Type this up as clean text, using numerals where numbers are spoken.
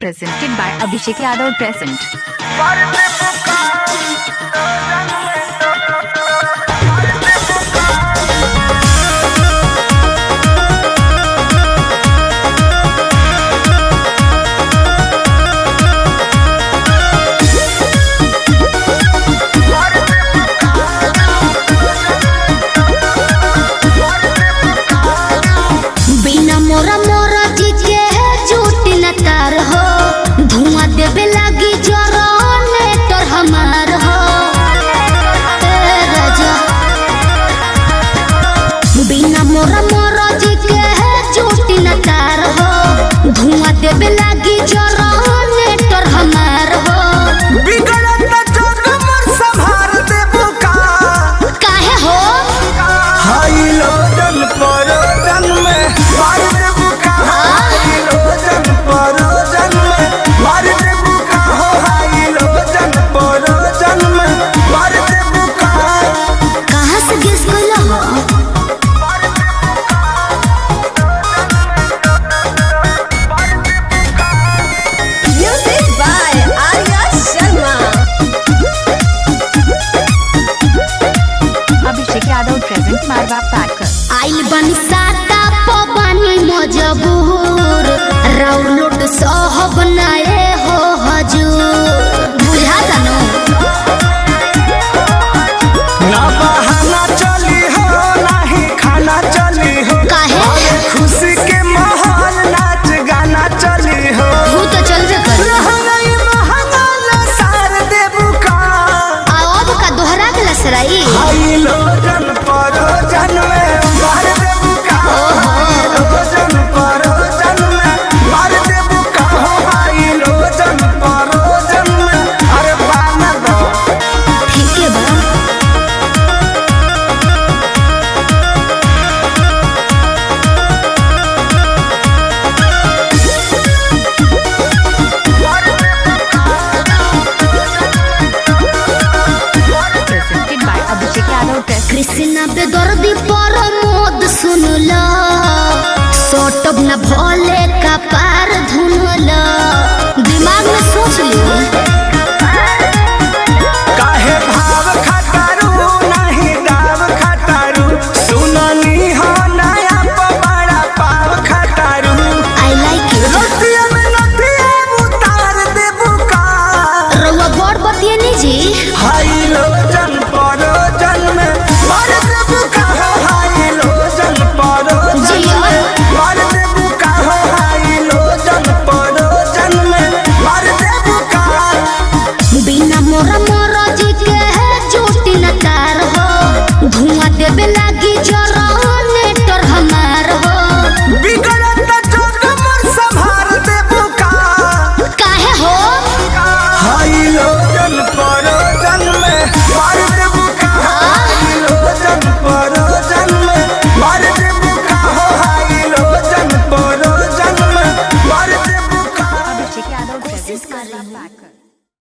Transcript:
Presented by Abhishek Yadav Present. बिना मोरा मोरा जी के झूठ न तार हो, धुआं देवे लगी जोरोने तोर हमार हो ए राजा। बिना मोरा मोरा जी के झूठ न तार हो, धुआं देवे लगी जोरोने तोर हमार हो। बिगड़त जग मोर संभार देबू का काहे हो हाई लोजन परोजन में मार देबू का हाई लोजन परोजन में मार देबू का हो हाई लोजन परोजन में मार देबू का कहाँ से गिस गइल हो? Music by Arya Sharma. Abhishek Yadav Present Marwa Packer. आइल बनी साता पवानी मजबूर, राउर लोट सहब नाए हो हजूर। बुझा जानो ना बहाना चली हो नाही खाना चली हो काहे खुशी के माहौल नाच गाना चली हो तू तो चल जे कर रहलई महंगा ना सार देबू का अब का दोहरा के लसराई। हाई लोजन परोजन में मार देबू का हाई लोजन परोजन में मार देबू का हो हाई लोजन परोजन में अरे बाना दो ठीक है बा Presented by Abhishek Yadav Present. Krishna बेदर्दी पर मोद सुनला, सोटब न भोले का पार धुनला। दिमाग में सोच लियो काहे भाव खटारू नहीं दाव खटारू सुननी हो नया बड़ा पाव खटारू आई लाइक इट। रतिया में नथिया उतार देबू का रउआ बड़ बतिए नी जी हाई लोजन परोजन में मार देबू का हो हाई लोजन परोजन जिया। में मार देबू का हो हाई लोजन परोजन में मार देबू का बिना मोरा मोरा जी के झूठ न तार हो, धुआं देवे लगी जोरोने तोर हमार हो। बिगड़त जग मोर संभार देबू का काहे हो हाई लोजन पर